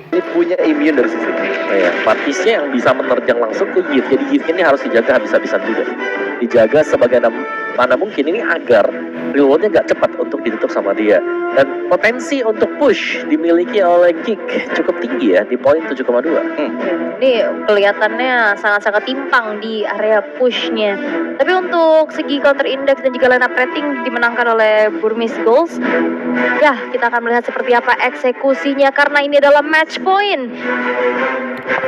Ini punya immune dari sisi Marquisnya yang bisa menerjang langsung ke Gift. Jadi Giftnya ini harus dijaga habis-habisan juga. Dijaga sebagaimana mungkin ini agar rewardnya gak cepat untuk ditutup sama dia. Dan potensi untuk push dimiliki oleh Kick cukup tinggi ya, di poin 7,2. Ini kelihatannya sangat-sangat timpang di area pushnya. Tapi untuk segi counter index dan juga lineup rating dimenangkan oleh Burmese Goals. Ya, kita akan melihat seperti apa eksekusinya karena ini adalah match point.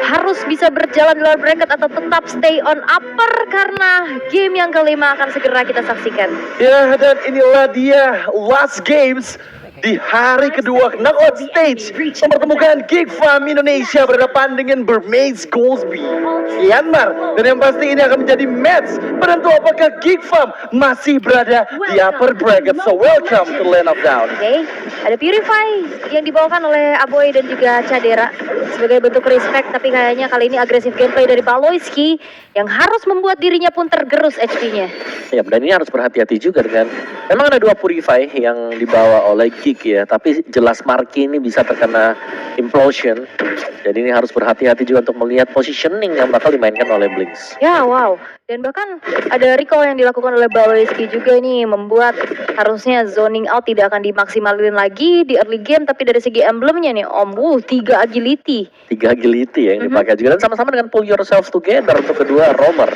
Harus bisa berjalan di luar bracket atau tetap stay on upper karena game yang kelima akan segera kita saksikan. Ya, dan inilah dia last games di hari kedua knockout stage mempertemukan Geek Farm Indonesia berhadapan dengan Burmese Goalsby Myanmar, dan yang pasti ini akan menjadi match penentu apakah Geek Farm masih berada di upper bracket. So welcome to Land of Down. Oke, ada Purify yang dibawakan oleh Aboy dan juga Cadera sebagai bentuk respect, tapi kayaknya kali ini agresif gameplay dari Baloyski yang harus membuat dirinya pun tergerus HP-nya. Ya, dan ini harus berhati-hati juga dengan memang ada 2 Purify yang dibawa oleh Geek ya, tapi jelas Marky ini bisa terkena implosion. Jadi ini harus berhati-hati juga untuk melihat positioning yang bakal dimainkan oleh Blinks. Ya, wow. Dan bahkan ada recall yang dilakukan oleh Baloyski juga ini membuat harusnya zoning out tidak akan dimaksimalin lagi di early game, tapi dari segi emblemnya nih Om, 3 agility. 3 agility ya yang dipakai juga, dan sama-sama dengan pull yourself together untuk kedua roamer.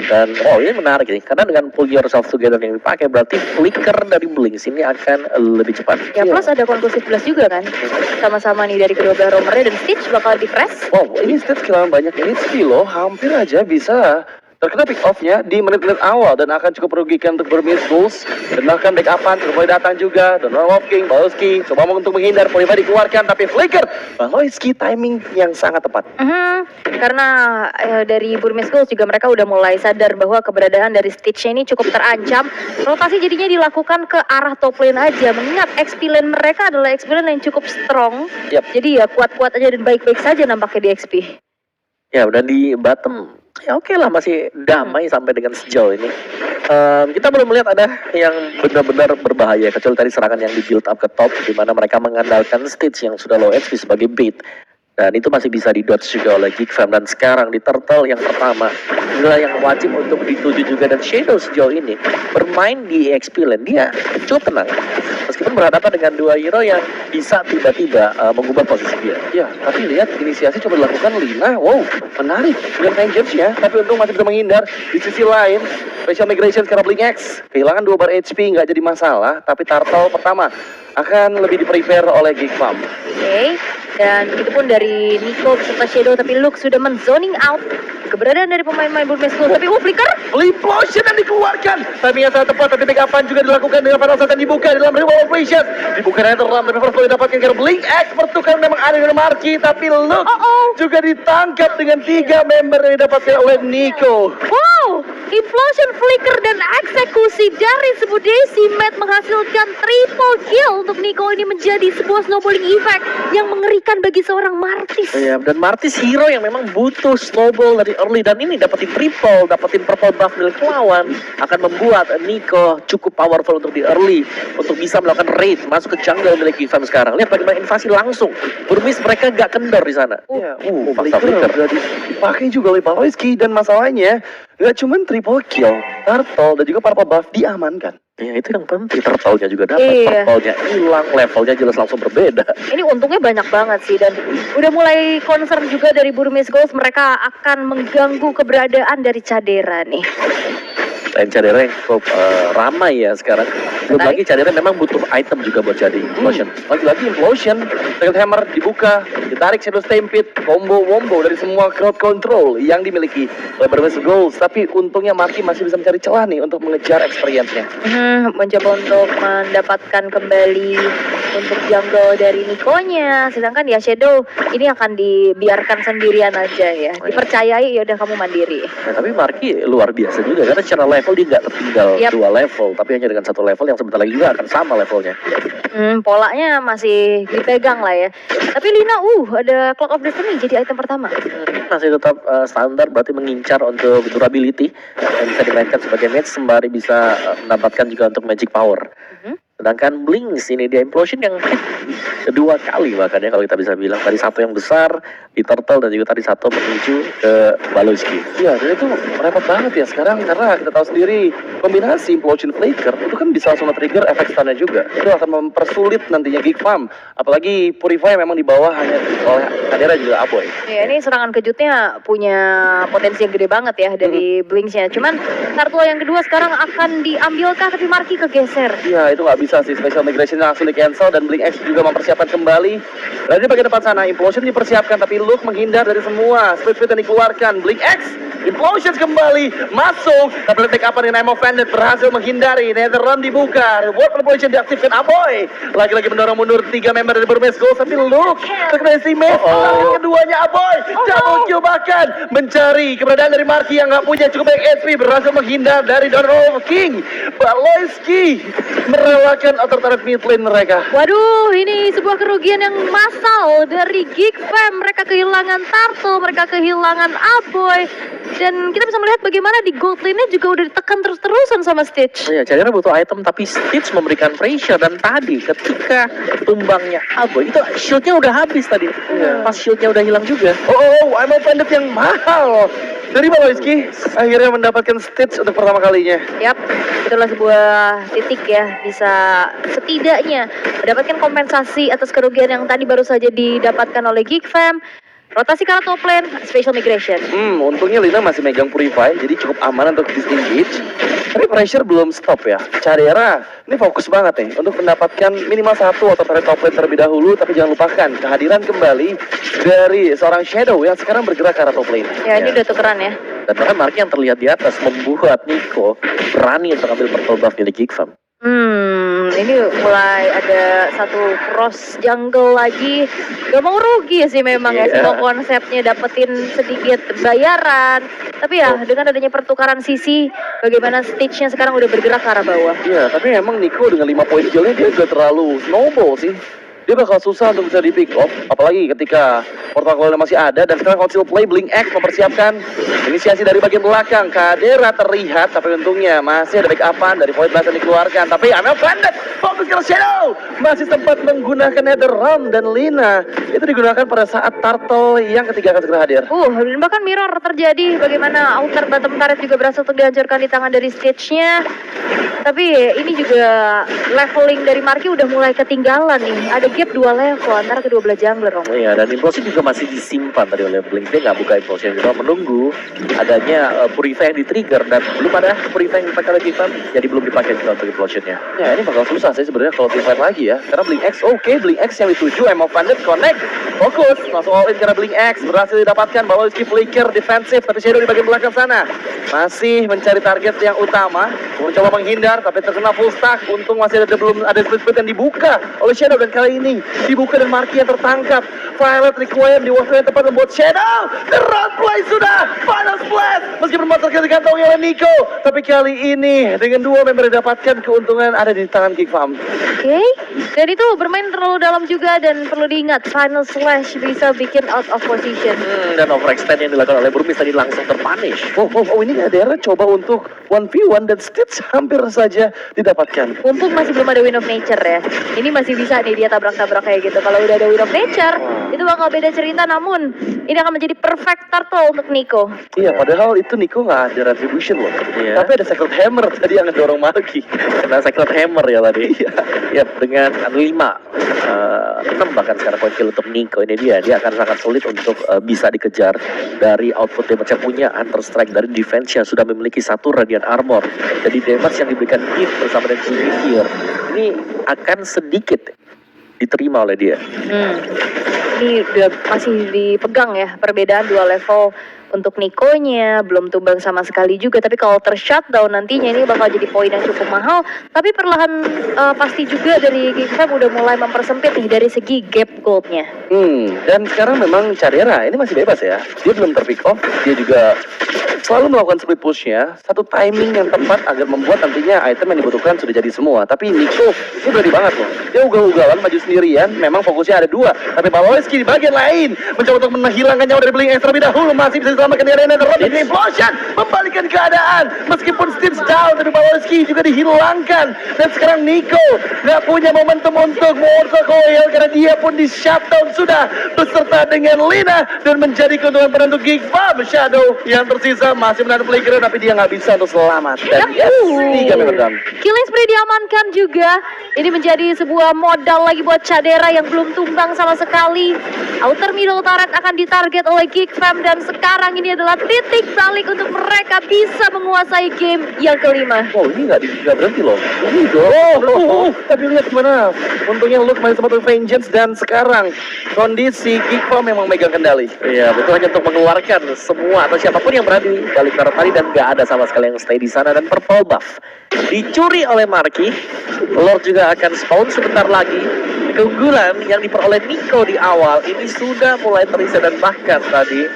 Dan ini menarik nih, karena dengan pull yourself together yang dipakai berarti flicker dari Blinks ini akan lebih cepat. Ya, plus ada conclusive blast juga kan. Sama-sama nih dari kedua belah roamernya, dan Stitch bakal di press. Wow, ini Stitch kehilangan banyak HP loh, hampir aja bisa terkena pick off-nya di menit-menit awal dan akan cukup merugikan untuk Burmese Goals. Dan bahkan backup-an sudah mulai datang juga. Donald Walking, Baloyski coba untuk menghindar, Purify dikeluarkan, tapi flicker Baloyski timing yang sangat tepat. Karena dari Burmese Goals juga mereka udah mulai sadar bahwa keberadaan dari Stitch-nya ini cukup terancam. Rotasi jadinya dilakukan ke arah top lane aja, mengingat XP lane mereka adalah XP lane yang cukup strong. Jadi ya kuat-kuat aja dan baik-baik saja nampaknya di XP. Ya, dan di bottom ya oke lah, masih damai sampai dengan sejauh ini. Kita belum melihat ada yang benar-benar berbahaya, kecuali tadi serangan yang di build up ke top, di mana mereka mengandalkan Stitch yang sudah low HP sebagai bait. Dan itu masih bisa di-dodge juga oleh Geek Fam. Dan sekarang di Turtle yang pertama inilah yang wajib untuk dituju juga. Dan Shadow sejauh ini bermain di XP lane, dia cukup tenang meskipun berhadapan dengan 2 hero yang bisa tiba-tiba mengubah posisi dia. Ya, tapi lihat inisiasi coba dilakukan Lina. Wow, menarik dengan engage ya, tapi untung masih bisa menghindar. Di sisi lain, special migration sekarang Blink X kehilangan 2 bar HP, nggak jadi masalah. Tapi Turtle pertama akan lebih di-prepare oleh Geek Farm. Oke, dan itu pun dari Nico beserta Shadow, tapi Luke sudah men-zoning out keberadaan dari pemain-pemain Burmese Goals. Tapi flicker Implosion yang dikeluarkan, timing yang sangat tepat, tapi backup-an juga dilakukan dengan final shot yang dibuka dalam rival operation. Dibuka netherram, tapi first blood didapatkan karena Blink X pertukaran memang ada dengan Marky, tapi Luke juga ditangkap dengan 3 member yang didapatkan oleh Nico. Wow, implosion, flicker, dan eksekusi dari Sebudesi Matt menghasilkan triple kill untuk Nico. Ini menjadi sebuah snowballing effect yang mengerikan bagi seorang Martis. Ya, dan Martis hero yang memang butuh snowball dari early, dan ini dapetin triple, dapetin purple buff milik lawan akan membuat Nico cukup powerful untuk di early untuk bisa melakukan raid masuk ke jungle milik Geek Farm sekarang. Lihat bagaimana invasi langsung. Burmese mereka gak kendor di sana. Flicker udah dipakai juga oleh Baloyski, dan masalahnya gak cuman triple kill, Turtle dan juga purple buff diamankan. Ya, itu yang penting, Turtle-nya juga dapat, purple-nya hilang, levelnya jelas langsung berbeda. Ini untungnya banyak banget sih, dan udah mulai concern juga dari Burmese Goals, mereka akan mengganggu keberadaan dari Cadera nih. Dan Cadera yang cukup ramai ya sekarang. Belum lagi Cadera memang butuh item juga buat jadi implosion. Lagi-lagi implosion, Second Hammer dibuka, ditarik Shadow Stampede, combo-wombo dari semua crowd control yang dimiliki oleh Burmese Goals. Tapi untungnya Marky masih bisa mencari celah nih untuk mengejar experience-nya. Mencoba untuk mendapatkan kembali untuk jungle dari Nikonya, sedangkan ya Shadow ini akan dibiarkan sendirian aja ya, dipercayai ya udah kamu mandiri. Nah, tapi Marky luar biasa juga karena secara level dia nggak tertinggal 2 level, tapi hanya dengan 1 level yang sebentar lagi juga akan sama levelnya. Polanya masih dipegang lah ya. Tapi Lina, ada Clock of Destiny jadi item pertama. Masih tetap standar, berarti mengincar untuk durability yang bisa dimainkan sebagai match, sembari bisa mendapatkan juga untuk magic power. Sedangkan Blinks ini dia implosion yang kedua kali bahkan ya kalau kita bisa bilang. Tadi satu yang besar di Turtle dan juga tadi satu menuju ke Baloski. Iya, dan itu repot banget ya sekarang karena kita tahu sendiri kombinasi implosion flaker itu kan bisa langsung trigger efek stunnya juga. Itu akan mempersulit nantinya Geek Farm. Apalagi Purify memang di bawah hanya oleh Kadera juga Aboy. Ya, ini serangan kejutnya punya potensi yang gede banget ya dari Blinks-nya. Cuman Turtle yang kedua sekarang akan diambilkah tapi Marky kegeser. Iya, itu nggak bisa sih. Special Migration langsung di cancel dan Blink X juga mempersiapkan kembali. Dan di bagian depan sana, Implosion dipersiapkan tapi Luke menghindar dari semua split yang dikeluarkan. Blink X, Implosion kembali masuk. Tapi take up dengan Name of Bandit berhasil menghindari. Netherrealm dibuka. World Manipulation diaktifkan Aboy. Lagi-lagi mendorong mundur 3 member dari Burmese Gold tapi Luke terkena estimate. Keduanya Aboy double kill bahkan mencari keberadaan dari Marky yang nggak punya cukup banyak SP berhasil menghindar dari Donald King. Baloyski merelakan outer turret mid lane mereka. Waduh, ini sebuah kerugian yang massal dari Geek Fam. Mereka kehilangan Turtle, mereka kehilangan Aboy. Dan kita bisa melihat bagaimana di gold lane-nya juga udah ditekan terus-terusan sama Stitch. Iya, Cadera butuh item tapi Stitch memberikan pressure dan tadi ketika tumbangnya Aboy itu shieldnya udah habis tadi. Pas shieldnya udah hilang juga. I'm offended yang mahal dari Baloyski akhirnya mendapatkan Stitch untuk pertama kalinya. Yap, itulah sebuah titik ya, bisa setidaknya mendapatkan kompensasi atas kerugian yang tadi baru saja didapatkan oleh Geek Fam. Rotasi ke arah top lane, Special Migration. Untungnya Lina masih megang Purify, jadi cukup aman untuk disengage. Tapi pressure belum stop ya. Cadera ini fokus banget nih untuk mendapatkan minimal satu atau top lane terlebih dahulu. Tapi jangan lupakan kehadiran kembali dari seorang Shadow yang sekarang bergerak ke arah top lane. Ya, ini udah tukeran ya. Dan bahkan Marky yang terlihat di atas membuat Nico berani untuk ambil purple buff dari Geek Farm. Ini mulai ada satu cross jungle lagi. Gak mau rugi sih memang ya semua konsepnya dapetin sedikit bayaran. Tapi ya dengan adanya pertukaran sisi, bagaimana Stitch-nya sekarang udah bergerak ke arah bawah. Iya, tapi emang Nico dengan 5 poin killnya dia udah terlalu snowball sih. Dia bakal susah untuk bisa di pick off, apalagi ketika protokolnya masih ada. Dan sekarang Council Play, Blink X mempersiapkan inisiasi dari bagian belakang. Kadera terlihat, tapi untungnya masih ada backupan dari poin belakang dikeluarkan. Tapi Amel Bandit fokus ke Shadow, masih sempat menggunakan Netherrealm dan Lina. Itu digunakan pada saat Turtle yang ketiga akan segera hadir. Dan bahkan mirror terjadi, bagaimana outer bottom turret juga berhasil untuk dihancurkan di tangan dari Stitch-nya. Tapi ini juga leveling dari Marky udah mulai ketinggalan nih. Ada gap 2 level antara kedua belah jungler, Om. Iya, dan implosion juga masih disimpan tadi oleh Blink. Dia nggak buka implosion juga, menunggu adanya Purify yang di-trigger. Dan belum ada Purify yang dipakai oleh Geek Farm, jadi belum dipakai juga untuk implosionnya. Ya, ini bakal susah sih sebenarnya kalau tim fight lagi ya. Karena Blink X Blink X yang dituju, Amel Bandit connect, fokus, langsung all in karena Blink X berhasil didapatkan. Baloyski flicker defensif, tapi Shadow di bagian belakang sana masih mencari target yang utama, mencoba menghindar tapi terkena full stack. Untung masih belum ada split yang dibuka oleh Shadow, dan kali ini dibuka dan Marky yang tertangkap. Violet require di waktu yang tepat membuat Shadow the round play sudah final splash meskipun motor digantongi oleh Nico, tapi kali ini dengan 2 member didapatkan keuntungan ada di tangan Geek Farm. Oke, dan itu bermain terlalu dalam juga, dan perlu diingat final slash bisa bikin out of position. Dan overextend yang dilakukan oleh Burmese tadi langsung terpunish. Ini Kadera coba untuk 1v1 dan Stitch hampir saja didapatkan. Mumpung masih belum ada Wind of Nature ya, ini masih bisa nih dia tabrak-tabrak kayak gitu. Kalau udah ada Wind of Nature, itu bakal beda cerita. Namun ini akan menjadi perfect turtle untuk Nico. Iya, padahal itu Nico nggak ada retribution loh. Iya. Tapi ada Sacred Hammer tadi yang ngedorong Marky. Kena Sacred Hammer ya tadi. Ya, dengan 6 bahkan sekarang poin kill untuk Nico. Ini dia akan sangat sulit untuk bisa dikejar dari output damage yang punya. Hunter Strike dari defense yang sudah memiliki 1 Radiant Armor. Jadi damage yang diberikan Gift bersama dengan Fear ini akan sedikit diterima oleh dia. Ini udah masih dipegang ya, perbedaan 2 level untuk Nico-nya, belum tumbang sama sekali juga. Tapi kalau ter-shutdown nantinya ini bakal jadi poin yang cukup mahal. Tapi perlahan pasti juga dari Geek Farm udah mulai mempersempit nih dari segi gap gold-nya. Dan sekarang memang Cadera ini masih bebas ya. Dia belum ter-pick off, dia juga selalu melakukan split push-nya, satu timing yang tepat agar membuat nantinya item yang dibutuhkan sudah jadi semua. Tapi Nico ini berani banget loh. Dia ugal-ugalan maju sendirian, memang fokusnya ada 2. Tapi Baloyski di bagian lain mencoba untuk menghilangkan nyawa dari Blink X terlebih dahulu, masih bisa diselamatkan di arena dan Robin Implosion membalikan keadaan. Meskipun Stitch down, tapi Baloski juga dihilangkan. Dan sekarang Nico nggak punya momentum untuk Mortal Coil karena dia pun di shutdown sudah beserta dengan Lina dan menjadi keuntungan penentu Geek Farm. Shadow yang tersisa masih menahan Flicker tapi dia nggak bisa untuk selamat. Dan yes, 3 member down. Killing spree diamankan juga. Ini menjadi sebuah modal lagi buat Chadera yang belum tumbang sama sekali. Outer middle turret akan ditarget oleh Geek Fam dan sekarang ini adalah titik balik untuk mereka bisa menguasai game yang kelima. Oh, ini nggak berhenti loh. Ini tapi lihat gimana. Untungnya Luke main sama Vengeance dan sekarang kondisi Geek Farm memang megang kendali. Iya, betul, hanya untuk mengeluarkan semua atau siapapun yang berada di balik turret tadi dan nggak ada sama sekali yang stay di sana. Dan purple buff dicuri oleh Marky. Lord juga akan spawn sebentar lagi. Keunggulan yang diperoleh Nico di awal ini sudah mulai terisi dan bahkan tadi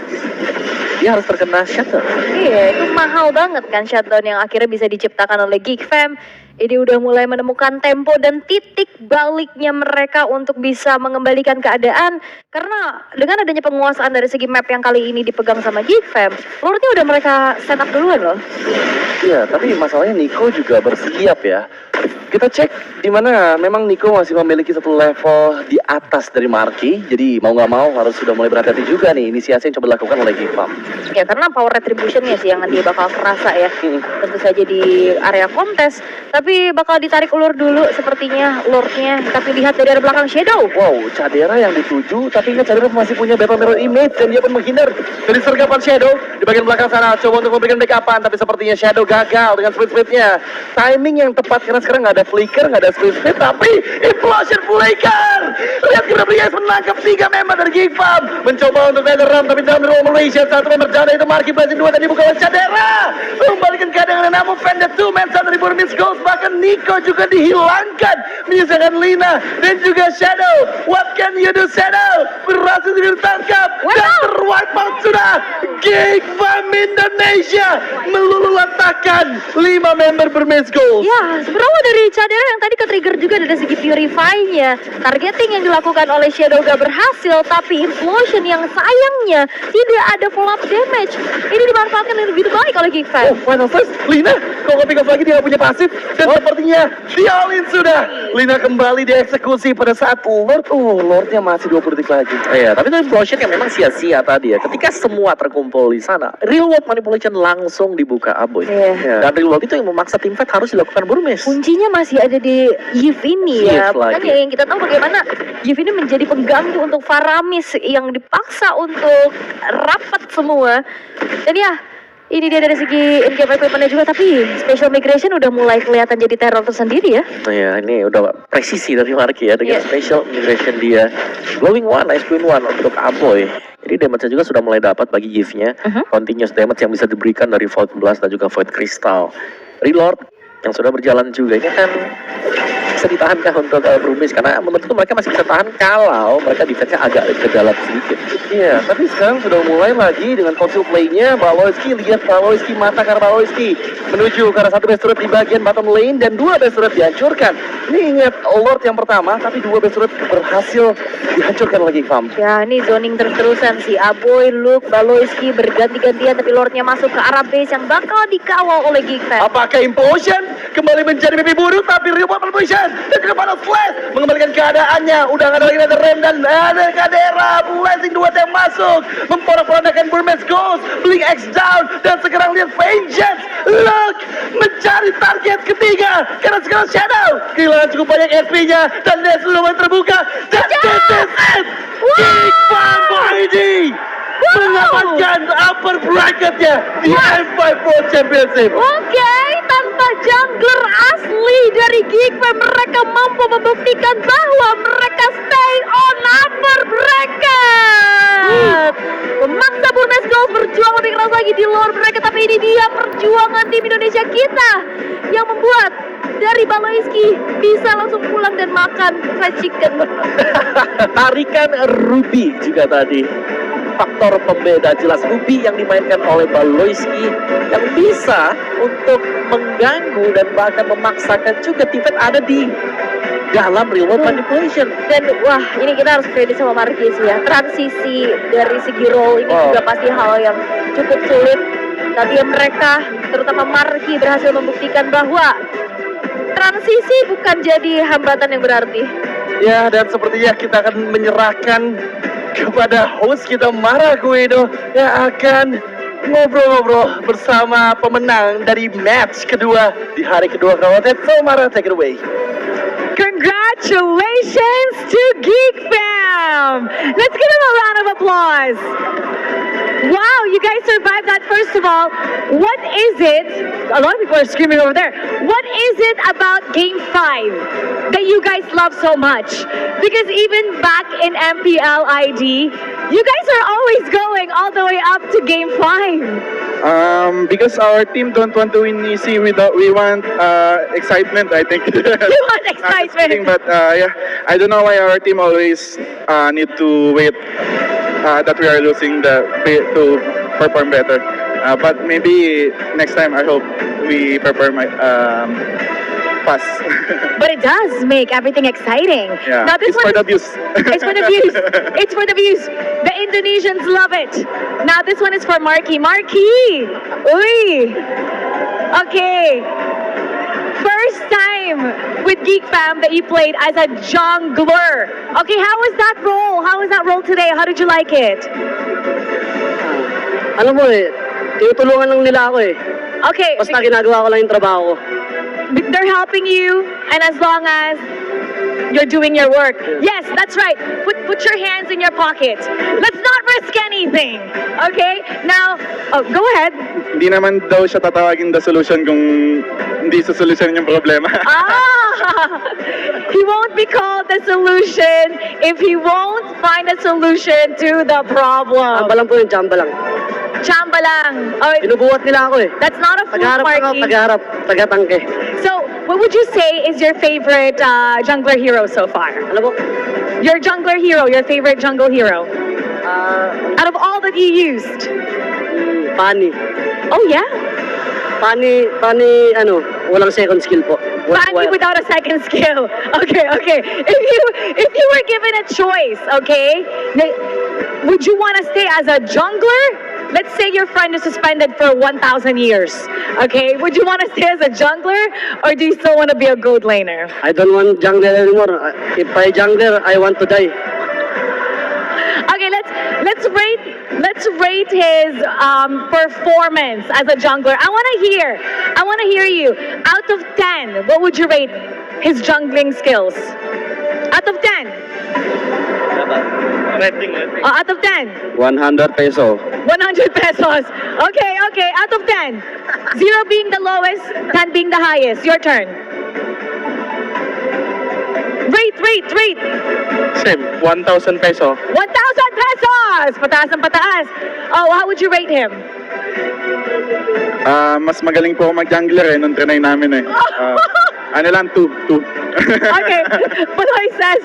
dia harus terkena shutdown. Iya, itu mahal banget kan shutdown yang akhirnya bisa diciptakan oleh Geek Fam. Ini udah mulai menemukan tempo dan titik baliknya mereka untuk bisa mengembalikan keadaan. Karena dengan adanya penguasaan dari segi map yang kali ini dipegang sama Geek Fam, Lordnya udah mereka set up duluan loh. Iya, tapi masalahnya Nico juga bersiap ya. Kita cek di mana memang Nico masih memiliki satu level di atas dari Marky. Jadi mau nggak mau harus sudah mulai berhati-hati juga nih inisiasi yang coba dilakukan oleh Geek Farm. Ya karena power retributionnya sih yang nanti bakal kerasa ya. Tentu saja di area kontes. Tapi bakal ditarik ulur dulu sepertinya Lordnya. Tapi lihat dari arah belakang Shadow. Wow, Chadera yang dituju, tapi ingat Chadera masih punya Battle Mirror Image dan dia pun menghindar dari sergapan Shadow di bagian belakang sana. Coba untuk memberikan backupan, tapi sepertinya Shadow gagal dengan speed-speednya. Timing yang tepat karena sekarang nggak ada flicker, nggak ada speed, tapi Implosion flicker. Lihat kira Brias menangkap 3 member dari Geek Farm. Mencoba untuk Netherrealm, tapi dalam roll Malaysia satu member janda itu Marky Blazing 2 tadi bukan Chadera. Membalikan keadaan dengan namun Vendor 2 man dari Burmese Ghost, bahkan Nico juga dihilangkan menyisakan Lina dan juga Shadow. What can you do, Shadow? Berhasil ditangkap dan terwipe out sudah. Geek Farm Indonesia meluluhlantahkan 5 member Burmese Ghost. Ya, sebenarnya dari Chadera yang tadi ke-trigger juga dari segi Purify-nya. Targeting yang dilakukan oleh Shadow gak berhasil, tapi Implosion yang sayangnya tidak ada follow-up damage. Ini dimanfaatkan dengan begitu baik oleh Geek Farm. Oh, final first, Lina. Kalau pick off lagi dia gak punya pasif. Dan sepertinya dia all-in sudah. Lina kembali dieksekusi pada saat Lord. Lordnya masih 20 detik lagi. Iya, tapi itu implosion yang memang sia-sia tadi ya. Ketika semua terkumpul di sana, real world manipulation langsung dibuka Aboy. Iya. Dan real world itu yang memaksa tim fight harus dilakukan Burmese. Kuncinya masih ada di Yves ini ya. Yves lagi. Makanya yang kita tahu bagaimana Yves ini menjadi pengganggu untuk Faramis yang dipaksa untuk rapat semua. Dan ya, ini dia dari segi in-game equipment-nya juga, tapi Special Migration udah mulai kelihatan jadi teror tersendiri ya. Iya, ini udah presisi dari Marky ya dengan special migration dia. Glowing One, Ice Queen One untuk Aboy. Jadi damage-nya juga sudah mulai dapat bagi Yves-nya. Continuous damage yang bisa diberikan dari Void Blast dan juga Void Crystal. Reload yang sudah berjalan juga ini kan bisa ditahankah untuk Burmese, karena menurutku mereka masih bisa tahan kalau mereka defense-nya agak ke dalam sedikit. Iya, tapi sekarang sudah mulai lagi dengan konsul play-nya. Baloyski, lihat Baloyski, mata karena Baloyski menuju ke arah satu base turret di bagian bottom lane dan 2 base turret dihancurkan. Ini ingat Lord yang pertama, tapi 2 base turret berhasil dihancurkan oleh Geek Farm. Ya, ini zoning terus-terusan sih. Aboy, Luke, Baloyski berganti-gantian, tapi Lordnya masuk ke arah base yang bakal dikawal oleh Geek Farm. Apakah Implosion kembali menjadi mimpi buruk, tapi Reward Implosion dan juga Final Slash mengembalikan keadaannya. Udah nggak ada lagi ada Rem dan ada Chadera. Blazing 2 yang masuk memporak-porandakan Burmese Ghost. Blink X down dan sekarang lihat Vengeance. Look mencari target ketiga karena sekarang Shadow kehilangan cukup banyak SP-nya dan dia sudah mulai terbuka dan this is it. Geek Farm Boydi mendapatkan upper bracketnya di M5 Pro Championship. Oke, tanpa jungler asli dari Geek Farm, mereka mampu membuktikan bahwa mereka stay on upper bracket. Memaksa Burmese Ghost berjuang lebih keras lagi di luar bracket, tapi ini dia perjuangan tim Indonesia kita yang membuat dari Baloyski bisa langsung pulang dan makan fried chicken. Tarikan Ruby juga tadi. Faktor pembeda jelas Ruby yang dimainkan oleh Baloyski yang bisa untuk mengganggu dan bahkan memaksakan juga tim fight ada di dalam real world manipulation. Dan wah, ini kita harus kredit sama Marky sih ya. Transisi dari segi role ini juga pasti hal yang cukup sulit. Tapi mereka, terutama Marky, berhasil membuktikan bahwa transisi bukan jadi hambatan yang berarti. Ya, dan sepertinya kita akan menyerahkan kepada host kita Mara Guido yang akan ngobrol-ngobrol bersama pemenang dari match kedua di hari kedua Knockout. So Mara, take it away. Congratulations to Geek Fam! Let's give them a round of applause. Wow, you guys survived that. First of all, what is it? A lot of people are screaming over there. What is it about Game 5 that you guys love so much? Because even back in MPL ID, you guys are always going all the way up to Game 5. Because our team don't want to win easy, we want excitement, I think. You want excitement. But yeah, I don't know why our team always need to wait that we are losing to perform better. But maybe next time I hope we perform fast. But it does make everything exciting. Yeah, Now this it's for one, the views. it's for the views. It's for the views. The Indonesians love it. Now this one is for Marky. Marky! Uy! Okay. First time with Geek Fam that you played as a jungler. Okay, how was that role? How was that role today? How did you like it? Alam mo tinutulungan lang nila ako Okay, Basta ginagawa ko lang yung trabaho ko. they're helping you, and as long as you're doing your work. Yes, that's right. Put your hands in your pocket. Let's not risk anything. Okay? Now, go ahead. Hindi naman daw siya tatawagin the solution kung hindi sa solution yung problema. He won't be called the solution if he won't find a solution to the problem. Chamba lang po yun, chamba lang. Chamba lang. Oh, Binubuhat nila ako that's not a fool, Tagaharap ako, Marky. tagaharap, tagatangke. So, what would you say is your favorite jungler hero so far? Alam mo, Your jungler hero, your favorite jungle hero? Out of all that you used? Pani. Oh, yeah? Pani, walang second skill po. Fanny without a second skill. Okay, okay. If you were given a choice, okay, would you want to stay as a jungler? Let's say your friend is suspended for 1,000 years. Okay, would you want to stay as a jungler, or do you still want to be a gold laner? I don't want jungler anymore. If I jungler, I want to die. Okay, let's rate his performance as a jungler. I want to hear you. Out of 10, what would you rate his jungling skills? Out of 10. Out of 10. 100 peso. 100 pesos. Okay, okay. Out of 10. 0 being the lowest, 10 being the highest. Your turn. Rate. Same, 1,000 peso. 1,000 pesos! Pataas ang pataas. Oh, how would you rate him? Mas magaling po ako mag-jungler nung trinay namin ano lang, 2. Okay. Baloy says,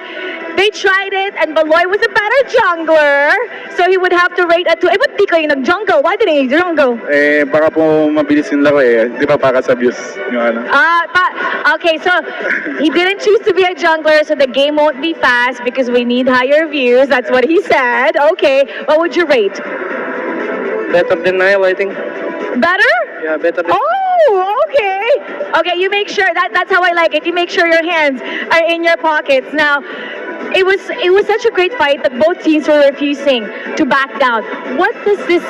they tried it and Baloy was a better jungler. So he would have to rate a 2. Eh, ba't di kayo nag-jungle? Why didn't you jungle? Baka po mabilis yung laro di ba para sa views yung ano. Okay, so he didn't choose to be a jungler, so the game won't be fast because we need higher views. That's what he said. Okay, what would you rate? Better than Nayo, I think. Better? Yeah, better than... Oh, okay. Okay, you make sure that's how I like it. You make sure your hands are in your pockets. Now, it was such a great fight that both teams were refusing to back down. What does this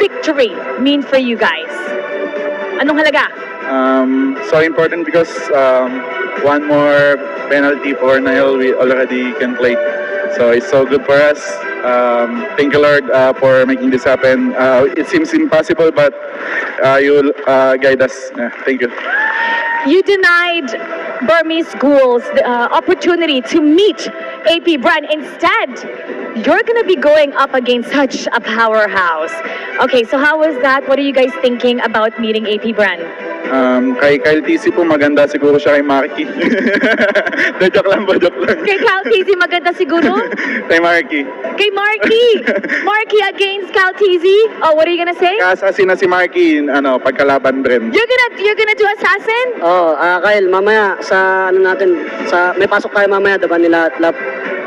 victory mean for you guys? Anong halaga? So important because one more penalty for Nail we already can play. So it's so good for us. Thank you, Lord, for making this happen. It seems impossible, but you'll guide us. Thank you. You denied Burmese Ghouls the opportunity to meet AP Brand. Instead, you're going to be going up against such a powerhouse. Okay, so how was that? What are you guys thinking about meeting AP Brand? Kay Kyle TC po, maganda siguro siya kay Marky. Joke lang. Kay Cal TZ, maganda siguro? Kay Marky. Kay Marky! Marky against Cal TZ? Oh, what are you gonna say? Ka-assassin na si Marky, pagkalaban rin. You're gonna do assassin? Kyle, mamaya may pasok tayo mamaya, diba nila at lap.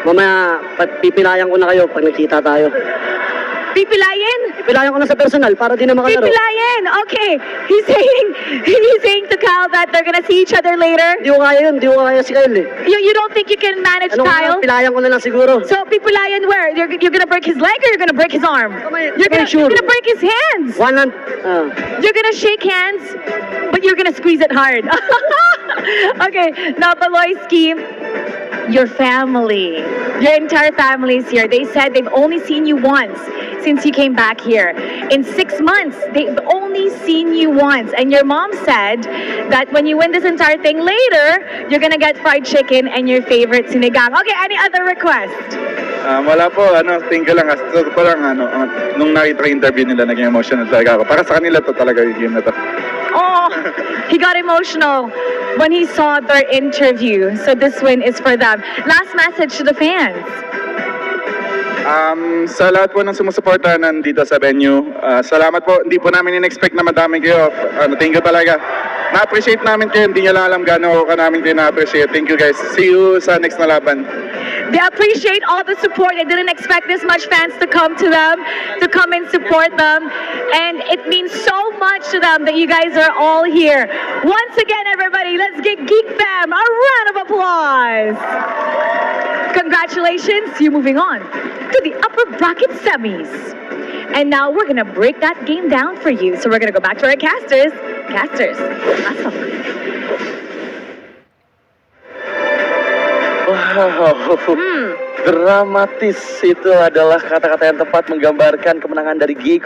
Mamaya, pipilayan ko na kayo pag nakita tayo. Pipiliin? Pilayan ko na sa personal para di na makalaro. Pipiliin! Okay. He's saying to Kyle that they're gonna see each other later. Di ko kaya yun, di ko kaya si Kyle eh. You don't think you can manage Ano Kyle? nga, pilayan ko na lang siguro. So, pipiliin where? You're gonna break his leg or you're gonna break his arm? You're gonna break his hands. One hand, You're gonna shake hands, but you're gonna squeeze it hard. Okay, now Baloyski, your family, your entire family is here. They said they've only seen you once since you came back here. In 6 months, they've only seen you once. And your mom said that when you win this entire thing later, you're gonna get fried chicken and your favorite sinigang. Okay, any other request? Wala po, thank you lang. Kasi totoo lang, nung nakita ko yung interview nila, naging emotional talaga ako. Para sa kanila to talaga yung game na to. Oh, he got emotional when he saw their interview. So this win is for them. Last message to the fans. Sa lahat po ng sumusuporta nandito sa venue, salamat po. Hindi po namin in-expect na madami kayo. Thank you talaga. Na-appreciate namin kayo. Hindi nyo lang alam gaano ka namin kayo na-appreciate. Thank you guys. See you sa next na laban. They appreciate all the support. They didn't expect this much fans to come to them, to come and support them. And it means so much to them that you guys are all here. Once again, everybody, let's give Geek Fam a round of applause. Congratulations, you're moving on to the upper bracket semis. And now we're gonna break that game down for you. So we're gonna go back to our casters. Casters, awesome. Wow, dramatis itu adalah kata-kata yang tepat menggambarkan kemenangan dari Geek